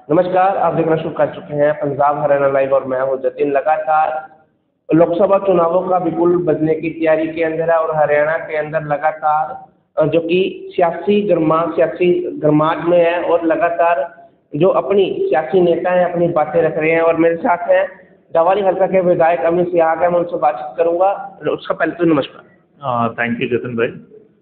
नमस्कार, आप देखना शुरू कर चुके हैं पंजाब हरियाणा लाइव और मैं हूं जतिन। लगातार लोकसभा चुनावों का बिगुल बजने की तैयारी के अंदर है और हरियाणा के अंदर लगातार जो कि सियासी गरमाहट में है और लगातार जो अपनी सियासी नेता हैं अपनी बातें रख रहे हैं। और मेरे साथ हैं डवाली हल्का के विधायक अमित सियाग है, मैं उनसे बातचीत करूंगा। उसका पहले तो नमस्कार। थैंक यू जतिन भाई।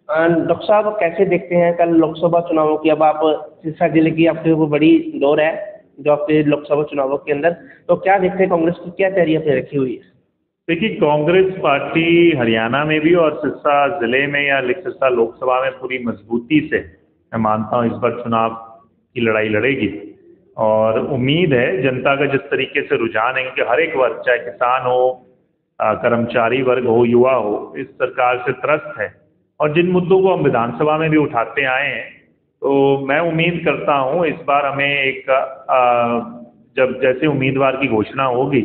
डॉक्टर साहब, कैसे देखते हैं कल लोकसभा चुनावों की? अब आप सिरसा जिले की आपके ऊपर बड़ी दौर है जो आपके लोकसभा चुनावों के अंदर, तो क्या देखते हैं कांग्रेस की क्या तैयारी अपने रखी हुई है? देखिए, कांग्रेस पार्टी हरियाणा में भी और सिरसा जिले में या सिरसा लोकसभा में पूरी मजबूती से मैं मानता हूँ इस बार चुनाव की लड़ाई लड़ेगी। और उम्मीद है जनता का जिस तरीके से रुझान है कि हर एक वर्ग, चाहे किसान हो, कर्मचारी वर्ग हो, युवा हो, इस सरकार से त्रस्त है। और जिन मुद्दों को हम विधानसभा में भी उठाते आए हैं, तो मैं उम्मीद करता हूँ इस बार हमें एक जब जैसे उम्मीदवार की घोषणा होगी,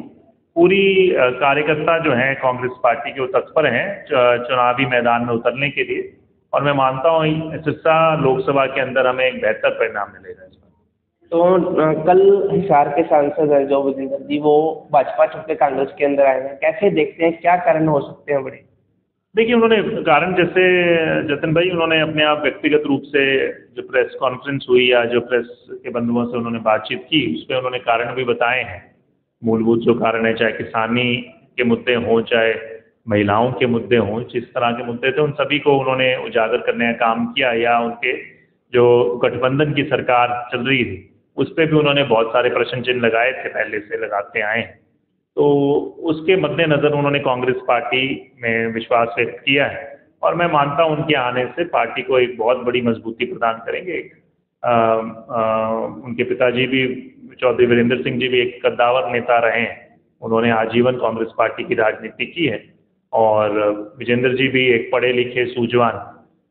पूरी कार्यकर्ता जो हैं कांग्रेस पार्टी के वो तत्पर हैं चुनावी मैदान में उतरने के लिए। और मैं मानता हूँ सिरसा लोकसभा के अंदर हमें एक बेहतर परिणाम मिलेगा इस बार। तो कल हिसार के सांसद हैं जो विजेंद्र जी, वो भाजपा छोड़ के कांग्रेस के अंदर आए हैं, कैसे देखते हैं, क्या कारण हो सकते हैं बड़े? देखिए, उन्होंने कारण, जैसे जतिन भाई, उन्होंने अपने आप व्यक्तिगत रूप से जो प्रेस कॉन्फ्रेंस हुई या जो प्रेस के बंधुओं से उन्होंने बातचीत की, उस पर उन्होंने कारण भी बताए हैं। मूलभूत जो कारण है, चाहे किसानी के मुद्दे हों, चाहे महिलाओं के मुद्दे हों, जिस तरह के मुद्दे थे उन सभी को उन्होंने उजागर करने का काम किया। या उनके जो गठबंधन की सरकार चल रही थी उस पर भी उन्होंने बहुत सारे प्रश्न चिन्ह लगाए थे, पहले से लगाते आए हैं। तो उसके मद्देनज़र उन्होंने कांग्रेस पार्टी में विश्वास व्यक्त किया है। और मैं मानता हूं उनके आने से पार्टी को एक बहुत बड़ी मजबूती प्रदान करेंगे। उनके पिताजी भी, चौधरी वीरेंद्र सिंह जी भी एक कद्दावर नेता रहे हैं, उन्होंने आजीवन कांग्रेस पार्टी की राजनीति की है। और विजेंद्र जी भी एक पढ़े लिखे सूझवान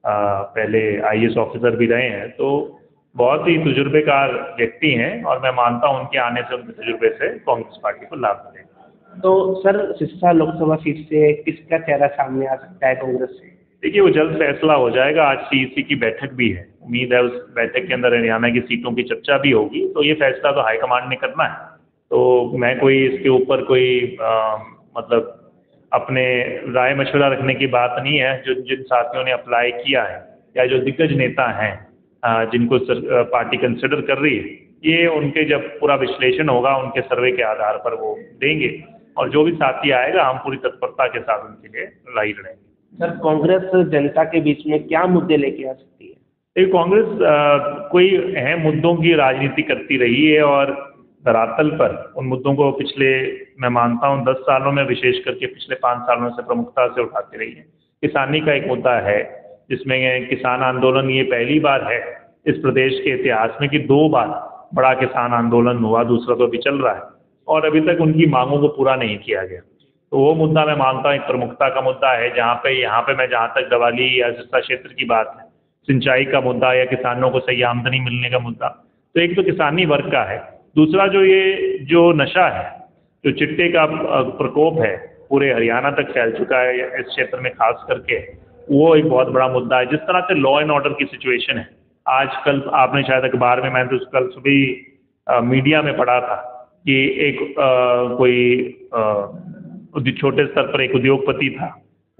पहले IAS ऑफिसर भी रहे हैं, तो बहुत ही तजुर्बेकार व्यक्ति हैं। और मैं मानता हूं उनके आने से, उनके तजुर्बे से कांग्रेस पार्टी को लाभ मिलेगा। तो सर, सिरसा लोकसभा सीट से किसका चेहरा सामने आ सकता है कांग्रेस से? देखिए, वो जल्द फैसला हो जाएगा। आज CEC की बैठक भी है, उम्मीद है उस बैठक के अंदर हरियाणा की सीटों की चर्चा भी होगी। तो ये फैसला तो हाईकमान ने करना है। तो मैं कोई इसके ऊपर कोई मतलब अपने राय मशवरा रखने की बात नहीं है। जो जिन साथियों ने अप्लाई किया है या जो दिग्गज नेता हैं जिनको पार्टी कंसिडर कर रही है, ये उनके जब पूरा विश्लेषण होगा उनके सर्वे के आधार पर वो देंगे। और जो भी साथी आएगा हम पूरी तत्परता के साथ उनके लिए लड़ाई लड़ेंगे। सर, कांग्रेस जनता के बीच में क्या मुद्दे लेके आ सकती है? देखिए, कांग्रेस कोई अहम मुद्दों की राजनीति करती रही है और धरातल पर उन मुद्दों को पिछले, मैं मानता हूं 10 सालों में, विशेष करके पिछले 5 सालों से प्रमुखता से उठाती रही है। किसानी का एक मुद्दा है जिसमें किसान आंदोलन, ये पहली बार है इस प्रदेश के इतिहास में कि 2 बार बड़ा किसान आंदोलन हुआ, दूसरा तो अभी चल रहा है और अभी तक उनकी मांगों को पूरा नहीं किया गया। तो वो मुद्दा मैं मानता हूँ एक प्रमुखता का मुद्दा है। यहाँ पे मैं, जहाँ तक दवाली या सिरसा क्षेत्र की बात है, सिंचाई का मुद्दा या किसानों को सही आमदनी मिलने का मुद्दा, तो एक तो किसानी वर्ग का है। दूसरा जो नशा है, जो चिट्टे का प्रकोप है, पूरे हरियाणा तक फैल चुका है इस क्षेत्र में खास करके, वो एक बहुत बड़ा मुद्दा है। जिस तरह से लॉ एंड ऑर्डर की सिचुएशन है आजकल, आपने शायद अखबार में, मैं तो कल सुबह मीडिया में पढ़ा था कि एक कोई छोटे स्तर पर एक उद्योगपति था,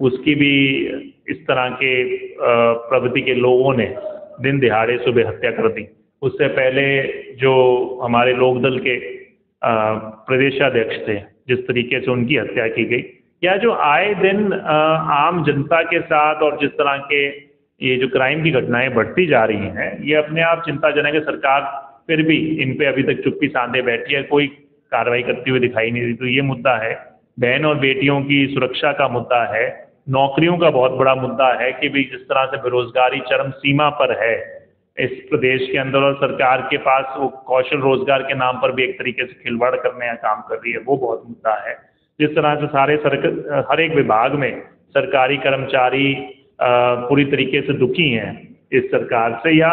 उसकी भी इस तरह के प्रवृत्ति के लोगों ने दिन दिहाड़े सुबह हत्या कर दी। उससे पहले जो हमारे लोकदल के प्रदेशाध्यक्ष थे, जिस तरीके से उनकी हत्या की गई, या जो आए दिन आम जनता के साथ और जिस तरह के ये जो क्राइम की घटनाएं बढ़ती जा रही हैं, ये अपने आप चिंताजनक है। सरकार फिर भी इन पे अभी तक चुप्पी साधे बैठी है, कोई कार्रवाई करती हुई दिखाई नहीं दी। तो ये मुद्दा है। बहन और बेटियों की सुरक्षा का मुद्दा है। नौकरियों का बहुत बड़ा मुद्दा है कि भी जिस तरह से बेरोजगारी चरम सीमा पर है इस प्रदेश के अंदर, और सरकार के पास वो कौशल रोजगार के नाम पर भी एक तरीके से खिलवाड़ करने का काम कर रही है, वो बहुत मुद्दा है। जिस तरह से हर एक विभाग में सरकारी कर्मचारी पूरी तरीके से दुखी हैं इस सरकार से, या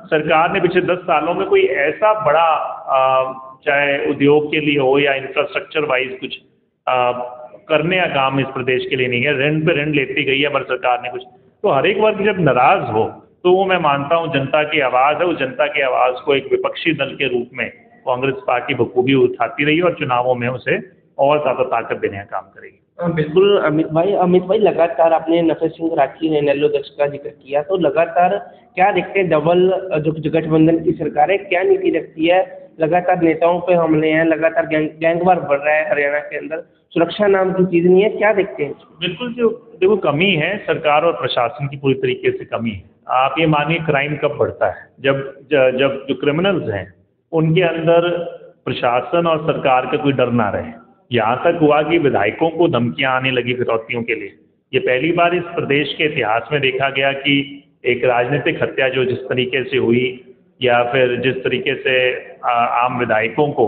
सरकार ने पिछले 10 सालों में कोई ऐसा बड़ा चाहे उद्योग के लिए हो या इंफ्रास्ट्रक्चर वाइज कुछ करने का काम इस प्रदेश के लिए नहीं है। ऋण पे ऋण लेती गई है हमारी सरकार ने कुछ। तो हर एक वर्ग जब नाराज हो तो वो, मैं मानता हूँ जनता की आवाज़ है, उस जनता की आवाज़ को एक विपक्षी दल के रूप में कांग्रेस पार्टी बखूबी उठाती रही और चुनावों में उसे और ज़्यादा ताकत देने का काम करेगी। बिल्कुल अमित भाई लगातार आपने नफे सिंह राठी ने नेल्लो दक्ष का जिक्र किया, तो लगातार क्या देखते हैं डबल जो गठबंधन की सरकार है क्या नीति रखती है? लगातार नेताओं पे हमले हैं, लगातार गैंगवार बढ़ रहा है हरियाणा के अंदर, सुरक्षा नाम की चीज़ नहीं है, क्या देखते हैं? बिल्कुल, जो देखो कमी है सरकार और प्रशासन की पूरी तरीके से कमी है। आप ये मानिए क्राइम कब बढ़ता है? जब जो क्रिमिनल्स हैं उनके अंदर प्रशासन और सरकार का कोई डर ना रहे। यहाँ तक हुआ कि विधायकों को धमकियां आने लगी फिरौतियों के लिए। ये पहली बार इस प्रदेश के इतिहास में देखा गया कि एक राजनीतिक हत्या जो जिस तरीके से हुई या फिर जिस तरीके से आम विधायकों को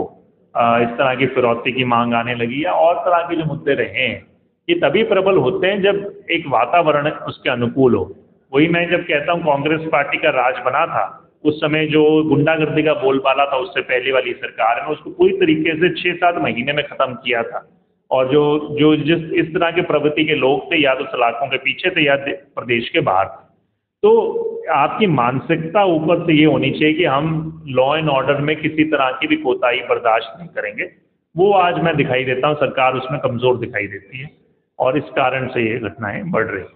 इस तरह की फिरौती की मांग आने लगी या और तरह के जो मुद्दे रहे हैं, ये तभी प्रबल होते हैं जब एक वातावरण उसके अनुकूल हो। वही मैं जब कहता हूँ कांग्रेस पार्टी का राज बना था, उस समय जो गुंडागर्दी का बोलबाला था उससे पहले वाली सरकार ने उसको पूरी तरीके से 6-7 महीने में ख़त्म किया था। और जो जिस इस तरह के प्रवृत्ति के लोग थे या तो सलाखों के पीछे थे या प्रदेश के बाहर थे। तो आपकी मानसिकता ऊपर से ये होनी चाहिए कि हम लॉ एंड ऑर्डर में किसी तरह की भी कोताही बर्दाश्त नहीं करेंगे। वो आज मैं दिखाई देता हूँ, सरकार उसमें कमज़ोर दिखाई देती है और इस कारण से ये घटनाएं बढ़ रही हैं।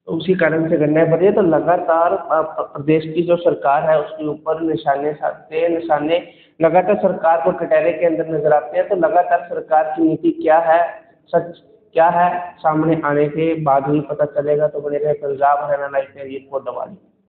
तो उसी कारण से घटनाएं बढ़ रही है। तो लगातार प्रदेश की जो सरकार है उसके ऊपर निशाने लगातार सरकार को कटहरे के अंदर नजर आते हैं। तो लगातार सरकार की नीति क्या है, सच क्या है, सामने आने के बाद ही पता चलेगा। तो बने रहे पंजाब हरियाणा लाइव पे रिपोर्ट दवाली।